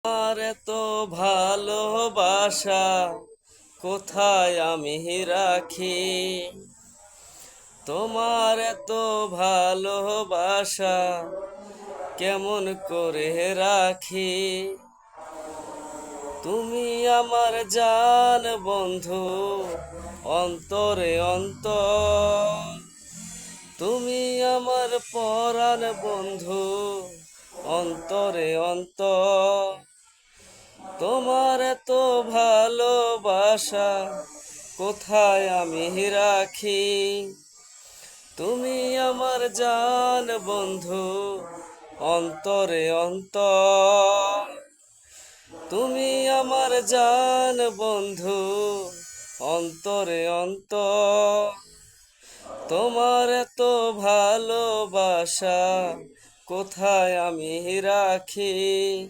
আর এত ভালোবাসা কোথায় আমি রাখি? তোমার এত ভালোবাসা কেমন করে রাখি? তুমি আমার জান বন্ধু, অন্তরে অন্তর। তুমি আমার পরাণ বন্ধু, অন্তরে অন্তর। তোমার এত ভালোবাসা কোথায় আমি রাখি? তুমি আমার জান বন্ধু, অন্তরে অন্তর। তুমি আমার জান বন্ধু, অন্তরে অন্তর। তোমার এত ভালোবাসা কোথায় আমি রাখি?